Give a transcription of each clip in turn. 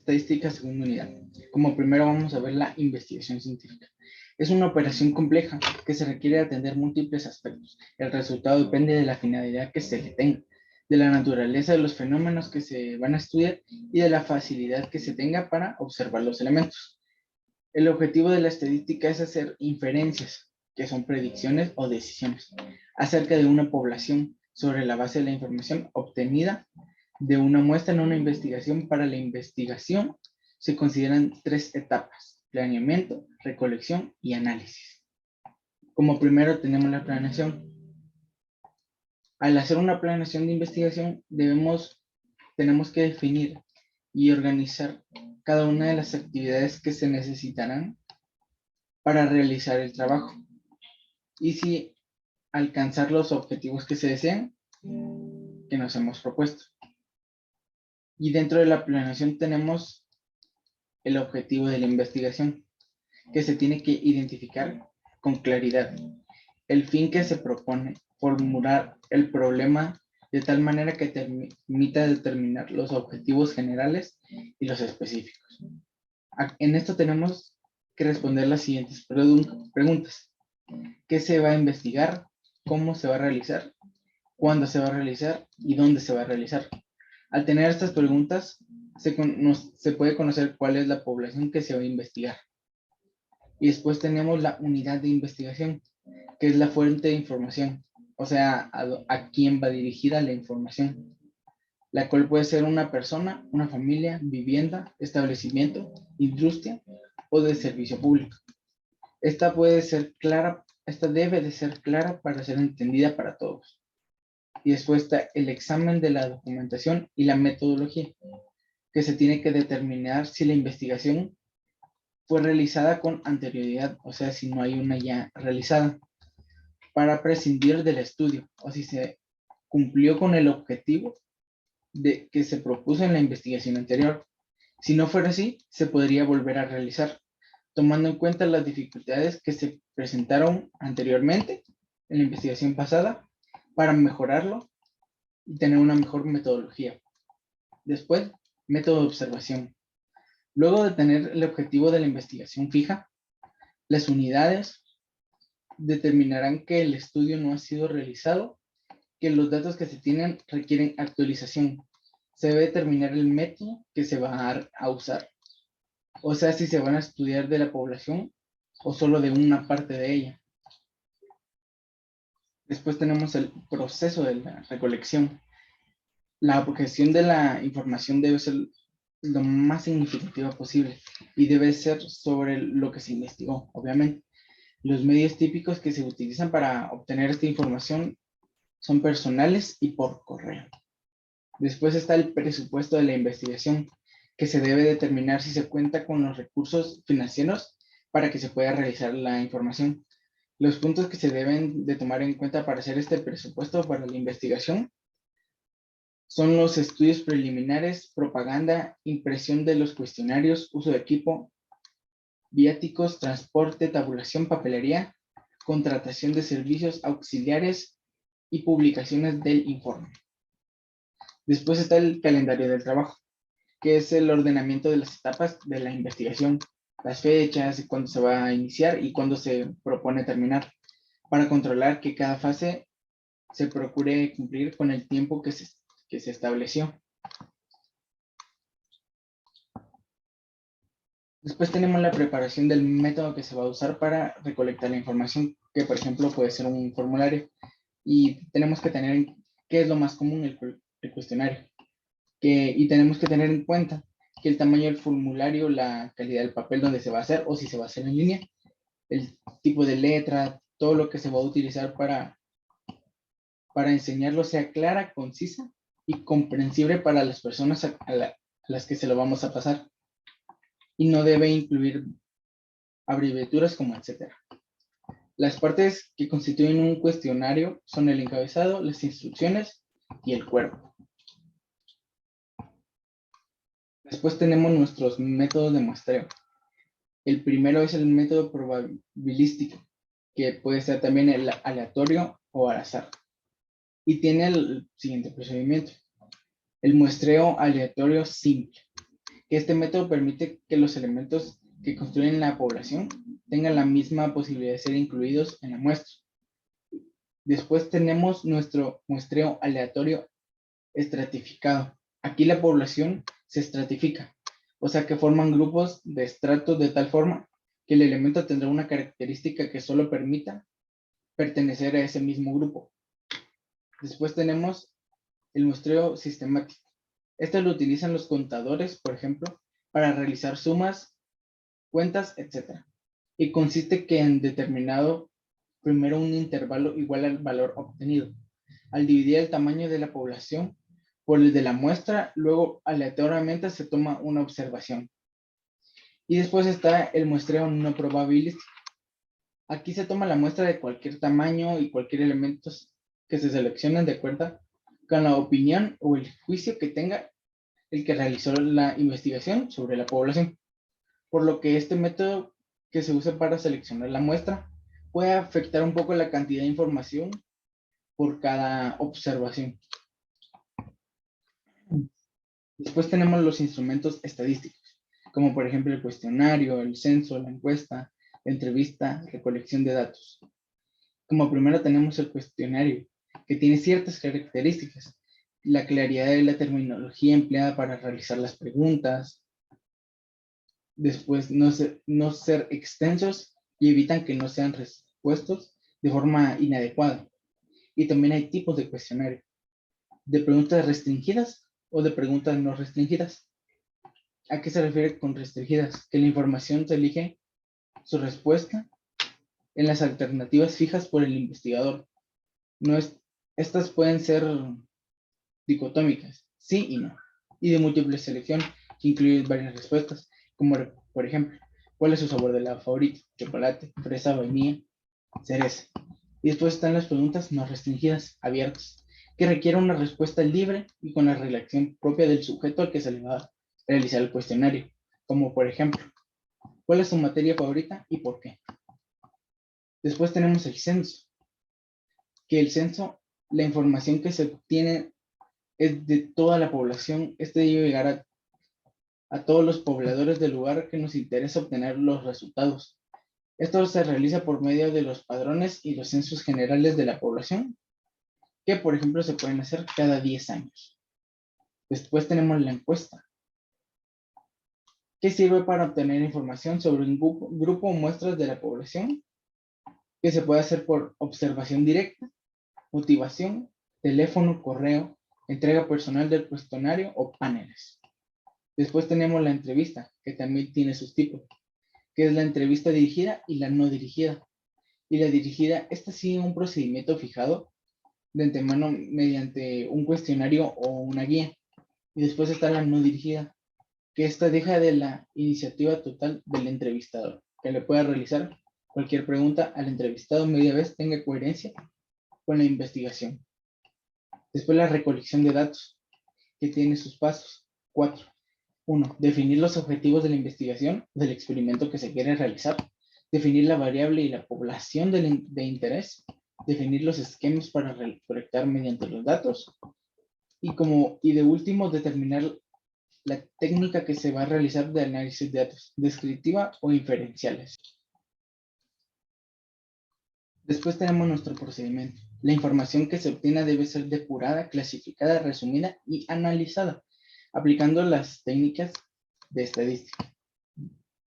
Estadística segunda unidad. Como primero vamos a ver la investigación científica. Es una operación compleja que se requiere atender múltiples aspectos. El resultado depende de la finalidad que se le tenga, de la naturaleza de los fenómenos que se van a estudiar y de la facilidad que se tenga para observar los elementos. El objetivo de la estadística es hacer inferencias, que son predicciones o decisiones, acerca de una población sobre la base de la información obtenida de una muestra en una investigación. Para la investigación se consideran tres etapas: planeamiento, recolección y análisis. Como primero tenemos la planeación. Al hacer una planeación de investigación tenemos que definir y organizar cada una de las actividades que se necesitarán para realizar el trabajo y si alcanzar los objetivos que se desean, que nos hemos propuesto. Y dentro de la planeación tenemos el objetivo de la investigación, que se tiene que identificar con claridad. El fin que se propone: formular el problema de tal manera que permita determinar los objetivos generales y los específicos. En esto tenemos que responder las siguientes preguntas: ¿qué se va a investigar? ¿Cómo se va a realizar? ¿Cuándo se va a realizar? ¿Y dónde se va a realizar? Al tener estas preguntas, se puede conocer cuál es la población que se va a investigar. Y después tenemos la unidad de investigación, que es la fuente de información, o sea, a quién va dirigida la información, la cual puede ser una persona, una familia, vivienda, establecimiento, industria o de servicio público. Esta debe de ser clara para ser entendida para todos. Y después está el examen de la documentación y la metodología, que se tiene que determinar si la investigación fue realizada con anterioridad, o sea, si no hay una ya realizada, para prescindir del estudio, o si se cumplió con el objetivo que se propuso en la investigación anterior. Si no fuera así, se podría volver a realizar, tomando en cuenta las dificultades que se presentaron anteriormente en la investigación pasada, para mejorarlo y tener una mejor metodología. Después, método de observación. Luego de tener el objetivo de la investigación fija, las unidades determinarán que el estudio no ha sido realizado, que los datos que se tienen requieren actualización. Se debe determinar el método que se va a usar, o sea, si se van a estudiar de la población o solo de una parte de ella. Después tenemos el proceso de la recolección. La objeción de la información debe ser lo más significativa posible y debe ser sobre lo que se investigó, obviamente. Los medios típicos que se utilizan para obtener esta información son personales y por correo. Después está el presupuesto de la investigación, que se debe determinar si se cuenta con los recursos financieros para que se pueda realizar la información. Los puntos que se deben de tomar en cuenta para hacer este presupuesto para la investigación son los estudios preliminares, propaganda, impresión de los cuestionarios, uso de equipo, viáticos, transporte, tabulación, papelería, contratación de servicios auxiliares y publicaciones del informe. Después está el calendario del trabajo, que es el ordenamiento de las etapas de la investigación, las fechas, cuándo se va a iniciar y cuándo se propone terminar, para controlar que cada fase se procure cumplir con el tiempo que se estableció. Después tenemos la preparación del método que se va a usar para recolectar la información, que por ejemplo puede ser un formulario. Y tenemos que tener qué es lo más común, el cuestionario. Y tenemos que tener en cuenta que el tamaño del formulario, la calidad del papel donde se va a hacer o si se va a hacer en línea, el tipo de letra, todo lo que se va a utilizar para enseñarlo sea clara, concisa y comprensible para las personas a las que se lo vamos a pasar. Y no debe incluir abreviaturas como etcétera. Las partes que constituyen un cuestionario son el encabezado, las instrucciones y el cuerpo. Después tenemos nuestros métodos de muestreo. El primero es el método probabilístico, que puede ser también el aleatorio o al azar. Y tiene el siguiente procedimiento: el muestreo aleatorio simple, que este método permite que los elementos que construyen la población tengan la misma posibilidad de ser incluidos en la muestra. Después tenemos nuestro muestreo aleatorio estratificado. Aquí la población se estratifica, o sea que forman grupos de estratos de tal forma que el elemento tendrá una característica que solo permita pertenecer a ese mismo grupo. Después tenemos el muestreo sistemático. Este lo utilizan los contadores, por ejemplo, para realizar sumas, cuentas, etc. Y consiste que en determinado primero un intervalo igual al valor obtenido. Al dividir el tamaño de la población por el de la muestra, luego aleatoriamente se toma una observación. Y después está el muestreo no probabilístico. Aquí se toma la muestra de cualquier tamaño y cualquier elemento que se seleccionan de acuerdo con la opinión o el juicio que tenga el que realizó la investigación sobre la población. Por lo que este método que se usa para seleccionar la muestra puede afectar un poco la cantidad de información por cada observación. Después tenemos los instrumentos estadísticos, como por ejemplo el cuestionario, el censo, la encuesta, la entrevista, recolección de datos. Como primero tenemos el cuestionario, que tiene ciertas características, la claridad de la terminología empleada para realizar las preguntas, después no ser extensos y evitan que no sean respuestos de forma inadecuada. Y también hay tipos de cuestionario, de preguntas restringidas o de preguntas no restringidas. ¿A qué se refiere con restringidas? Que la información se elige su respuesta en las alternativas fijas por el investigador. No es, estas pueden ser dicotómicas, sí y no, y de múltiple selección, que incluye varias respuestas, como por ejemplo, ¿cuál es su sabor de helado favorito? Chocolate, fresa, vainilla, cereza. Y después están las preguntas no restringidas, abiertas, que requieren una respuesta libre y con la relación propia del sujeto al que se le va a realizar el cuestionario, como por ejemplo, ¿cuál es su materia favorita y por qué? Después tenemos el censo, que el censo, la información que se obtiene es de toda la población. Este debe llegar a todos los pobladores del lugar que nos interesa obtener los resultados. Esto se realiza por medio de los padrones y los censos generales de la población, que por ejemplo se pueden hacer cada 10 años. Después tenemos la encuesta, que sirve para obtener información sobre un grupo o muestras de la población, que se puede hacer por observación directa, motivación, teléfono, correo, entrega personal del cuestionario o paneles. Después tenemos la entrevista, que también tiene sus tipos, que es la entrevista dirigida y la no dirigida. Y la dirigida, esta sigue un procedimiento fijado de antemano mediante un cuestionario o una guía. Y después está la no dirigida, que esta deja de la iniciativa total del entrevistador, que le pueda realizar cualquier pregunta al entrevistado media vez tenga coherencia con la investigación. Después la recolección de datos, que tiene sus pasos. 4. 1. Definir los objetivos de la investigación del experimento que se quiere realizar. Definir la variable y la población de interés. Definir los esquemas para recolectar mediante los datos. Y de último, determinar la técnica que se va a realizar de análisis de datos, descriptiva o inferenciales. Después tenemos nuestro procedimiento. La información que se obtiene debe ser depurada, clasificada, resumida y analizada, aplicando las técnicas de estadística.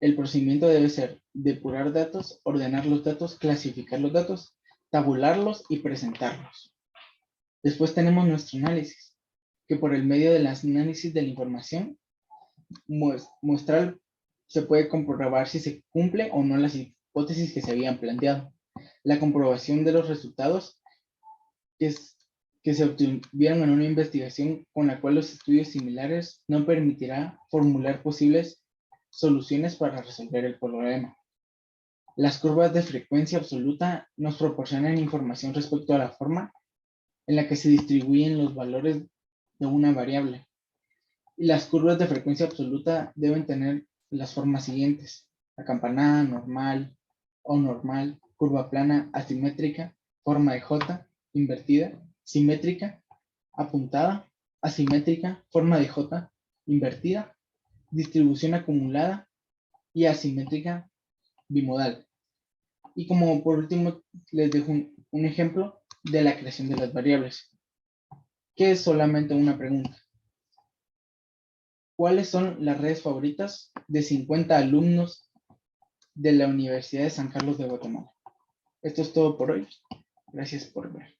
El procedimiento debe ser depurar datos, ordenar los datos, clasificar los datos, tabularlos y presentarlos. Después tenemos nuestro análisis, que por el medio del análisis de la información muestral se puede comprobar si se cumple o no las hipótesis que se habían planteado. La comprobación de los resultados que se obtuvieron en una investigación con la cual los estudios similares no permitirá formular posibles soluciones para resolver el problema. Las curvas de frecuencia absoluta nos proporcionan información respecto a la forma en la que se distribuyen los valores de una variable. Y las curvas de frecuencia absoluta deben tener las formas siguientes: acampanada, normal o normal, curva plana, asimétrica, forma de J, invertida, simétrica, apuntada, asimétrica, forma de J, invertida, distribución acumulada y asimétrica bimodal. Y como por último, les dejo un ejemplo de la creación de las variables, que es solamente una pregunta. ¿Cuáles son las redes favoritas de 50 alumnos de la Universidad de San Carlos de Guatemala? Esto es todo por hoy. Gracias por ver.